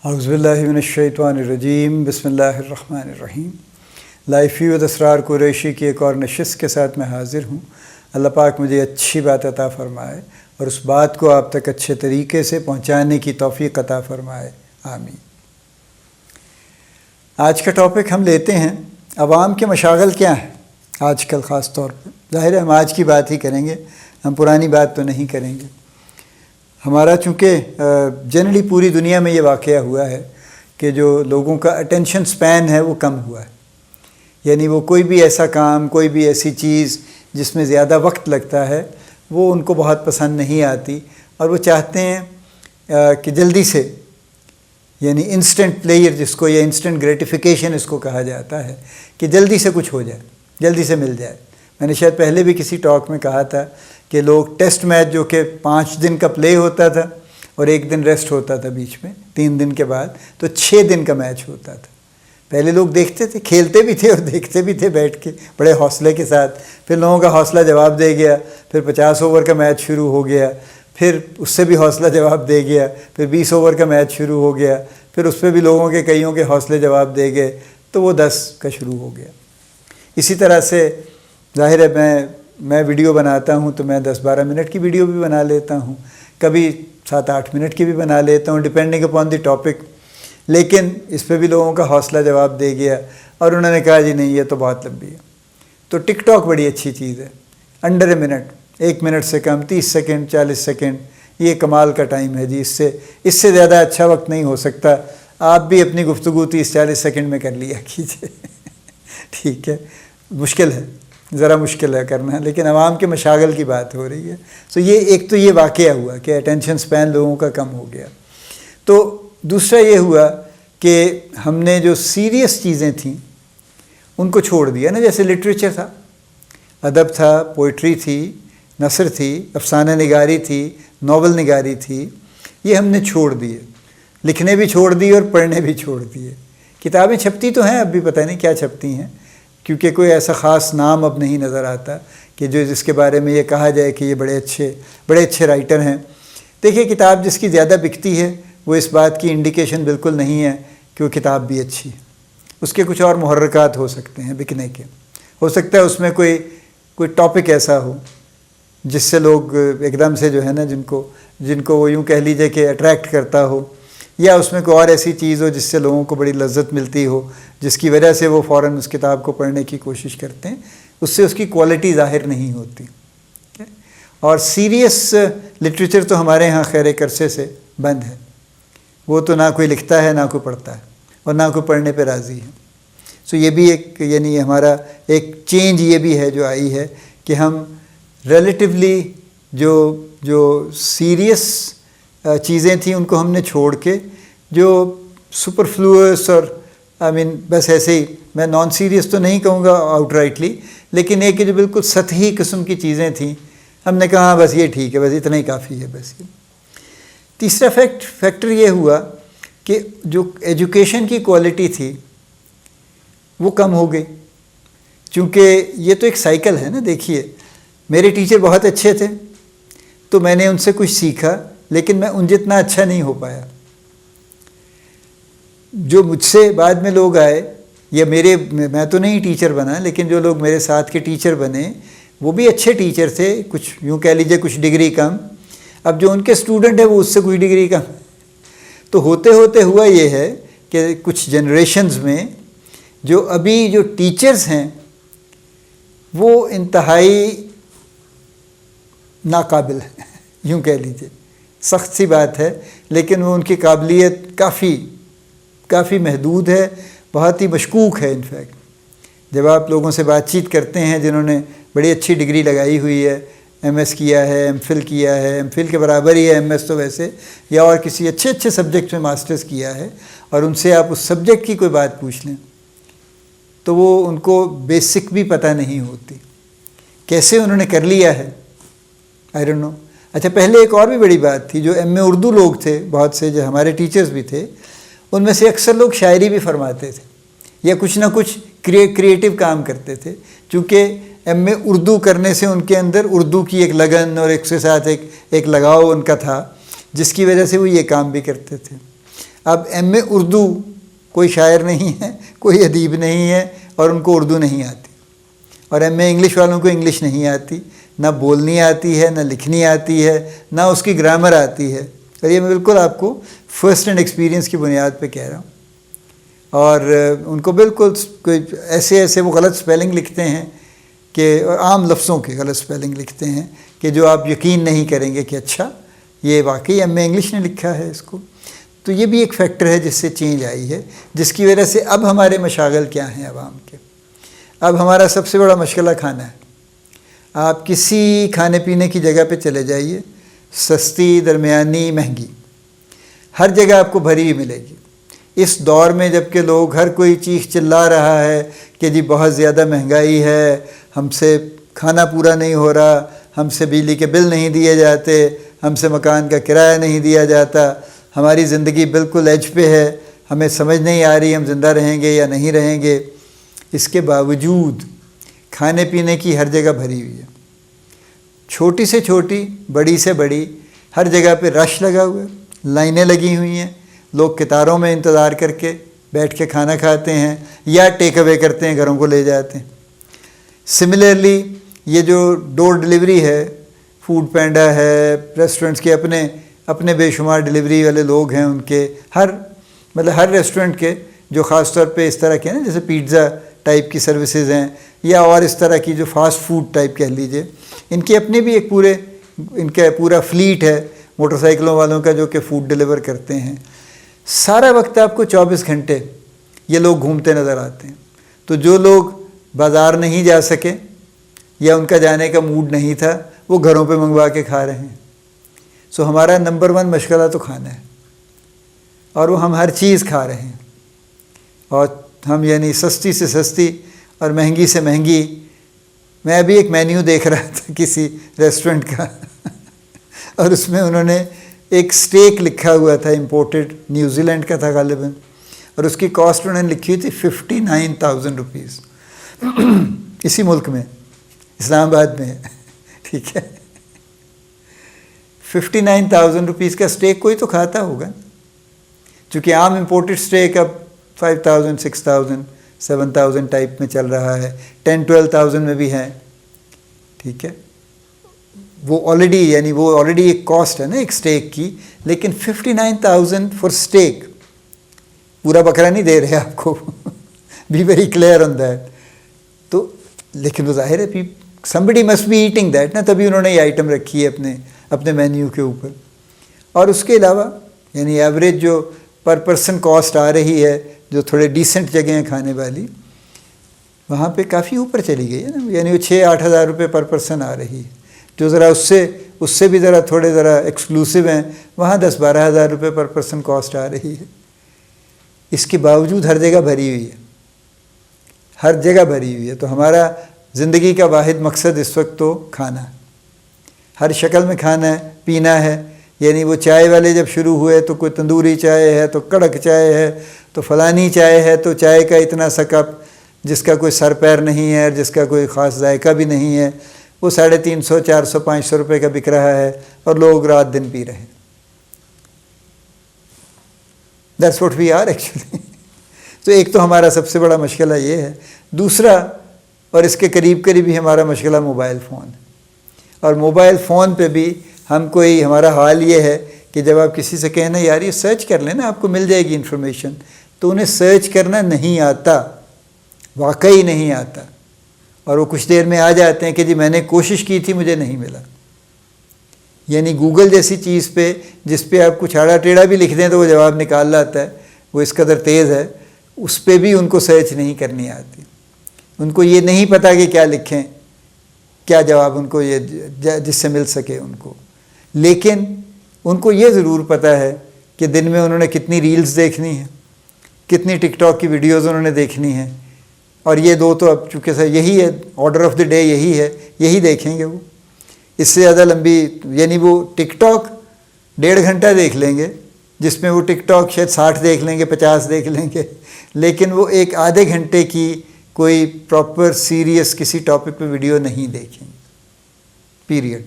اعوذ باللہ من الشیطان الرجیم بسم اللہ الرحمن الرحیم۔ لائفی و اسرار قریشی کی ایک اور نشست کے ساتھ میں حاضر ہوں۔ اللہ پاک مجھے اچھی بات عطا فرمائے اور اس بات کو آپ تک اچھے طریقے سے پہنچانے کی توفیق عطا فرمائے، آمین۔ آج کا ٹاپک ہم لیتے ہیں عوام کے مشاغل کیا ہیں آج کل، خاص طور پر ظاہر ہے ہم آج کی بات ہی کریں گے، ہم پرانی بات تو نہیں کریں گے۔ ہمارا چونکہ جنرلی پوری دنیا میں یہ واقعہ ہوا ہے کہ جو لوگوں کا اٹینشن سپین ہے وہ کم ہوا ہے، یعنی وہ کوئی بھی ایسا کام، کوئی بھی ایسی چیز جس میں زیادہ وقت لگتا ہے وہ ان کو بہت پسند نہیں آتی، اور وہ چاہتے ہیں کہ جلدی سے، یعنی انسٹنٹ پلیئر جس کو، یا انسٹنٹ گریٹیفیکیشن اس کو کہا جاتا ہے، کہ جلدی سے کچھ ہو جائے، جلدی سے مل جائے۔ میں نے شاید پہلے بھی کسی ٹاک میں کہا تھا کہ لوگ ٹیسٹ میچ جو کہ 5 دن کا پلے ہوتا تھا اور 1 دن ریسٹ ہوتا تھا بیچ میں 3 دن کے بعد، تو 6 دن کا میچ ہوتا تھا۔ پہلے لوگ دیکھتے تھے، کھیلتے بھی تھے اور دیکھتے بھی تھے بیٹھ کے بڑے حوصلے کے ساتھ، پھر لوگوں کا حوصلہ جواب دے گیا، پھر 50 اوور کا میچ شروع ہو گیا، پھر اس سے بھی حوصلہ جواب دے گیا، پھر 20 اوور کا میچ شروع ہو گیا، پھر اس پہ بھی لوگوں کے کئیوں کے حوصلے جواب دے گئے، تو وہ 10 کا شروع ہو گیا۔ اسی طرح سے ظاہر ہے میں ویڈیو بناتا ہوں تو میں 10-12 منٹ کی ویڈیو بھی بنا لیتا ہوں، کبھی 7-8 منٹ کی بھی بنا لیتا ہوں، ڈپینڈنگ اپون دی ٹاپک، لیکن اس پہ بھی لوگوں کا حوصلہ جواب دے گیا اور انہوں نے کہا جی نہیں یہ تو بہت لمبی ہے۔ تو ٹک ٹاک بڑی اچھی چیز ہے، انڈر اے منٹ، 1 منٹ سے کم، 30 سیکنڈ 40 سیکنڈ، یہ کمال کا ٹائم ہے جی، اس سے زیادہ اچھا وقت نہیں ہو سکتا۔ آپ بھی اپنی گفتگو 30-40 سیکنڈ میں کر لیا کیجیے ٹھیک ہے، مشکل ہے، ذرا مشکل ہے کرنا، لیکن عوام کے مشاغل کی بات ہو رہی ہے۔ سو ایک تو یہ واقعہ ہوا کہ اٹینشن سپین لوگوں کا کم ہو گیا۔ تو دوسرا یہ ہوا کہ ہم نے جو سیریس چیزیں تھیں ان کو چھوڑ دیا نا، جیسے لٹریچر تھا، ادب تھا، پوئٹری تھی، نثر تھی، افسانہ نگاری تھی، ناول نگاری تھی، یہ ہم نے چھوڑ دیے، لکھنے بھی چھوڑ دیے اور پڑھنے بھی چھوڑ دیے۔ کتابیں چھپتی تو ہیں، اب بھی پتہ نہیں کیا چھپتی ہیں، کیونکہ کوئی ایسا خاص نام اب نہیں نظر آتا کہ جس کے بارے میں یہ کہا جائے کہ یہ بڑے اچھے رائٹر ہیں۔ دیکھیے کتاب جس کی زیادہ بکتی ہے وہ اس بات کی انڈیکیشن بالکل نہیں ہے کہ وہ کتاب بھی اچھی ہے، اس کے کچھ اور محرکات ہو سکتے ہیں بکنے کے، ہو سکتا ہے اس میں کوئی ٹاپک ایسا ہو جس سے لوگ ایک دم سے جو ہے نا جن کو وہ یوں کہہ لیجیے کہ اٹریکٹ کرتا ہو، یا اس میں کوئی اور ایسی چیز ہو جس سے لوگوں کو بڑی لذت ملتی ہو، جس کی وجہ سے وہ فوراً اس کتاب کو پڑھنے کی کوشش کرتے ہیں، اس سے اس کی کوالٹی ظاہر نہیں ہوتی۔ اور سیریس لٹریچر تو ہمارے ہاں خیر ایک عرصے سے بند ہے، وہ تو نہ کوئی لکھتا ہے نہ کوئی پڑھتا ہے اور نہ کوئی پڑھنے پہ راضی ہے۔ سو یہ بھی ایک، یعنی ہمارا ایک چینج یہ بھی ہے جو آئی ہے کہ ہم ریلیٹیولی جو سیریس چیزیں تھیں ان کو ہم نے چھوڑ کے جو سپرفلوئس اور بس ایسے ہی، میں نان سیریس تو نہیں کہوں گا آؤٹ رائٹلی، لیکن ایک جو بالکل سطحی قسم کی چیزیں تھیں، ہم نے کہا بس یہ ٹھیک ہے، بس اتنا ہی کافی ہے بس یہ۔ تیسرا فیکٹر یہ ہوا کہ جو ایجوکیشن کی کوالٹی تھی وہ کم ہو گئی، چونکہ یہ تو ایک سائیکل ہے نا۔ دیکھیے میرے ٹیچر بہت اچھے تھے تو میں نے ان سے کچھ سیکھا، لیکن میں ان جتنا اچھا نہیں ہو پایا۔ جو مجھ سے بعد میں لوگ آئے، یا میں تو نہیں ٹیچر بنا، لیکن جو لوگ میرے ساتھ کے ٹیچر بنے وہ بھی اچھے ٹیچر تھے، کچھ یوں کہہ لیجیے کچھ ڈگری کم، اب جو ان کے اسٹوڈنٹ ہیں وہ اس سے کچھ ڈگری کم۔ تو ہوتے ہوتے ہوا یہ ہے کہ کچھ جنریشنز میں جو ٹیچرز ہیں وہ انتہائی ناقابل ہیں، یوں کہہ لیجیے، سخت سی بات ہے، لیکن وہ ان کی قابلیت کافی محدود ہے، بہت ہی مشکوک ہے۔ انفیکٹ جب آپ لوگوں سے بات چیت کرتے ہیں جنہوں نے بڑی اچھی ڈگری لگائی ہوئی ہے، ایم ایس کیا ہے، ایم فل کیا ہے، ایم فل کے برابر ہی ہے ایم ایس تو ویسے، یا اور کسی اچھے سبجیکٹ میں ماسٹرز کیا ہے، اور ان سے آپ اس سبجیکٹ کی کوئی بات پوچھ لیں تو وہ ان کو بیسک بھی پتہ نہیں ہوتی، کیسے انہوں نے کر لیا ہے، آئی ڈونٹ نو۔ اچھا پہلے ایک اور بھی بڑی بات تھی، جو ایم اے اردو لوگ تھے بہت سے، جو ہمارے ٹیچرز بھی تھے، ان میں سے اکثر لوگ شاعری بھی فرماتے تھے یا کچھ نہ کچھ کریٹیو کام کرتے تھے، چونکہ ایم اے اردو کرنے سے ان کے اندر اردو کی ایک لگن اور ایک کے ساتھ ایک لگاؤ ان کا تھا، جس کی وجہ سے وہ یہ کام بھی کرتے تھے۔ اب ایم اے اردو کوئی شاعر نہیں ہے، کوئی ادیب نہیں ہے اور ان کو اردو نہیں آتی، اور ایم اے انگلش والوں کو انگلش نہیں آتی، نہ بولنی آتی ہے، نہ لکھنی آتی ہے، نہ اس کی گرامر آتی ہے. اور یہ میں بالکل آپ کو فرسٹ ہینڈ ایکسپیرینس کی بنیاد پہ کہہ رہا ہوں. اور ان کو بالکل کوئی ایسے وہ غلط سپیلنگ لکھتے ہیں کہ عام لفظوں کے غلط سپیلنگ لکھتے ہیں کہ جو آپ یقین نہیں کریں گے کہ اچھا یہ واقعی ایم اے انگلش نے لکھا ہے اس کو. تو یہ بھی ایک فیکٹر ہے جس سے چینج آئی ہے، جس کی وجہ سے اب ہمارے مشاغل کیا ہیں عوام کے. اب ہمارا سب سے بڑا مشغلہ کھانا ہے. آپ کسی کھانے پینے کی جگہ پہ چلے جائیے، سستی، درمیانی، مہنگی، ہر جگہ آپ کو بھری ہوئی ملے گی. اس دور میں جب کہ لوگ ہر کوئی چیخ چلا رہا ہے کہ جی بہت زیادہ مہنگائی ہے، ہم سے کھانا پورا نہیں ہو رہا، ہم سے بجلی کے بل نہیں دیے جاتے، ہم سے مکان کا کرایہ نہیں دیا جاتا، ہماری زندگی بالکل ایج پہ ہے، ہمیں سمجھ نہیں آ رہی ہم زندہ رہیں گے یا نہیں رہیں گے. اس کے باوجود کھانے پینے کی ہر جگہ بھری ہوئی ہے، چھوٹی سے چھوٹی، بڑی سے بڑی، ہر جگہ پہ رش لگا ہوا ہے، لائنیں لگی ہوئی ہیں، لوگ قطاروں میں انتظار کر کے بیٹھ کے کھانا کھاتے ہیں یا ٹیک اوے کرتے ہیں، گھروں کو لے جاتے ہیں. سملرلی یہ جو ڈور ڈیلیوری ہے، فوڈ پینڈا ہے، ریسٹورنٹس کے اپنے بے شمار ڈیلیوری والے لوگ ہیں، ان کے ہر ریسٹورنٹ کے جو خاص طور پہ اس طرح کے ہیں نا، جیسے پیزا ٹائپ کی سروسز ہیں یا اور اس طرح کی جو فاسٹ فوڈ ٹائپ کہہ لیجئے، ان کے اپنے بھی ان کا پورا فلیٹ ہے موٹر سائیکلوں والوں کا جو کہ فوڈ ڈیلیور کرتے ہیں. سارا وقت آپ کو 24 گھنٹے یہ لوگ گھومتے نظر آتے ہیں. تو جو لوگ بازار نہیں جا سکے یا ان کا جانے کا موڈ نہیں تھا، وہ گھروں پہ منگوا کے کھا رہے ہیں. سو ہمارا نمبر 1 مشغلہ تو کھانا ہے، اور وہ ہم ہر چیز کھا رہے ہیں، اور ہم یعنی سستی سے سستی اور مہنگی سے مہنگی. میں ابھی ایک مینیو دیکھ رہا تھا کسی ریسٹورنٹ کا اور اس میں انہوں نے ایک سٹیک لکھا ہوا تھا، امپورٹڈ، نیوزی لینڈ کا تھا غالباً، اور اس کی کاسٹ انہوں نے لکھی ہوئی تھی 59,000 روپیز. اسی ملک میں، اسلام آباد میں ہے، ٹھیک ہے. 59,000 روپیز کا سٹیک کوئی تو کھاتا ہوگا، چونکہ عام امپورٹڈ سٹیک اب 5,000 6,000 7,000 ٹائپ میں چل رہا ہے، 10-12,000 میں بھی ہیں، ٹھیک ہے. وہ آلریڈی ایک کاسٹ ہے نا ایک سٹیک کی، لیکن 59,000 فار سٹیک، پورا بکرا نہیں دے رہے آپ کو. Be very clear on that. تو لیکن وہ ظاہر ہے somebody must be eating that نا، تبھی انہوں نے یہ آئٹم رکھی ہے اپنے مینیو کے اوپر. اور اس کے علاوہ یعنی ایوریج جو پر پرسن کاسٹ آ رہی ہے جو تھوڑے ڈیسنٹ جگہ ہیں کھانے والی، وہاں پہ کافی اوپر چلی گئی ہے نا. یعنی وہ 6-8 ہزار روپے پر پرسن آ رہی ہے. جو ذرا اس سے بھی ذرا ایکسکلوسیو ہیں، وہاں 10-12 ہزار روپے پر پرسن کاسٹ آ رہی ہے. اس کے باوجود ہر جگہ بھری ہوئی ہے، ہر جگہ بھری ہوئی ہے. تو ہمارا زندگی کا واحد مقصد اس وقت تو کھانا ہے، ہر شکل میں کھانا ہے، پینا ہے. یعنی وہ چائے والے جب شروع ہوئے تو کوئی تندوری چائے ہے، تو کڑک چائے ہے، تو فلانی چائے ہے، تو چائے کا اتنا سا کپ جس کا کوئی سر پیر نہیں ہے اور جس کا کوئی خاص ذائقہ بھی نہیں ہے، وہ 350 400 500 روپے کا بک رہا ہے، اور لوگ رات دن پی رہے ہیں. That's what we are actually. تو ایک تو ہمارا سب سے بڑا مشغلہ یہ ہے. دوسرا، اور اس کے قریب ہی ہمارا مشغلہ موبائل فون ہے. اور موبائل فون پہ بھی ہمارا حال یہ ہے کہ جب آپ کسی سے کہیں نا یار یہ سرچ کر لیں نا آپ کو مل جائے گی انفارمیشن، تو انہیں سرچ کرنا نہیں آتا، واقعی نہیں آتا. اور وہ کچھ دیر میں آ جاتے ہیں کہ جی میں نے کوشش کی تھی مجھے نہیں ملا. یعنی گوگل جیسی چیز پہ جس پہ آپ کچھ آڑا ٹیڑھا بھی لکھ دیں تو وہ جواب نکال لاتا ہے، وہ اس قدر تیز ہے، اس پہ بھی ان کو سرچ نہیں کرنی آتی. ان کو یہ نہیں پتہ کہ کیا لکھیں، کیا جواب ان کو یہ جس سے مل سکے ان کو. لیکن ان کو یہ ضرور پتہ ہے کہ دن میں انہوں نے کتنی ریلز دیکھنی ہیں، کتنی ٹک ٹاک کی ویڈیوز انہوں نے دیکھنی ہیں. اور یہ دو تو اب چونکہ سر یہی ہے، آرڈر آف دی ڈے یہی ہے، یہی دیکھیں گے وہ. اس سے زیادہ لمبی یعنی وہ ٹک ٹاک 1.5 گھنٹہ دیکھ لیں گے، جس میں وہ ٹک ٹاک شاید 60 دیکھ لیں گے، 50 دیکھ لیں گے، لیکن وہ ایک آدھے گھنٹے کی کوئی پراپر سیریس کسی ٹاپک پہ ویڈیو نہیں دیکھیں گے، پیریڈ.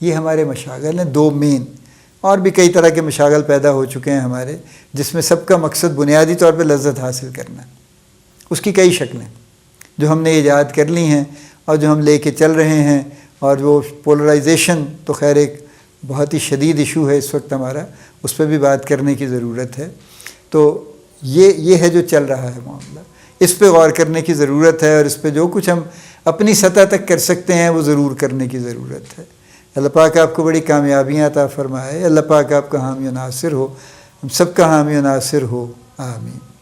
یہ ہمارے مشاغل ہیں 2 مین. اور بھی کئی طرح کے مشاغل پیدا ہو چکے ہیں ہمارے، جس میں سب کا مقصد بنیادی طور پہ لذت حاصل کرنا ہے۔ اس کی کئی شکلیں جو ہم نے ایجاد کر لی ہیں اور جو ہم لے کے چل رہے ہیں، اور وہ پولرائزیشن تو خیر ایک بہت ہی شدید ایشو ہے اس وقت ہمارا، اس پہ بھی بات کرنے کی ضرورت ہے۔ تو یہ ہے جو چل رہا ہے معاملہ، اس پہ غور کرنے کی ضرورت ہے، اور اس پہ جو کچھ ہم اپنی سطح تک کر سکتے ہیں وہ ضرور کرنے کی ضرورت ہے۔ اللہ پاک آپ کو بڑی کامیابیاں عطا فرمائے، اللہ پاک آپ کا حامی و ناصر ہو، ہم سب کا حامی و ناصر ہو، آمین۔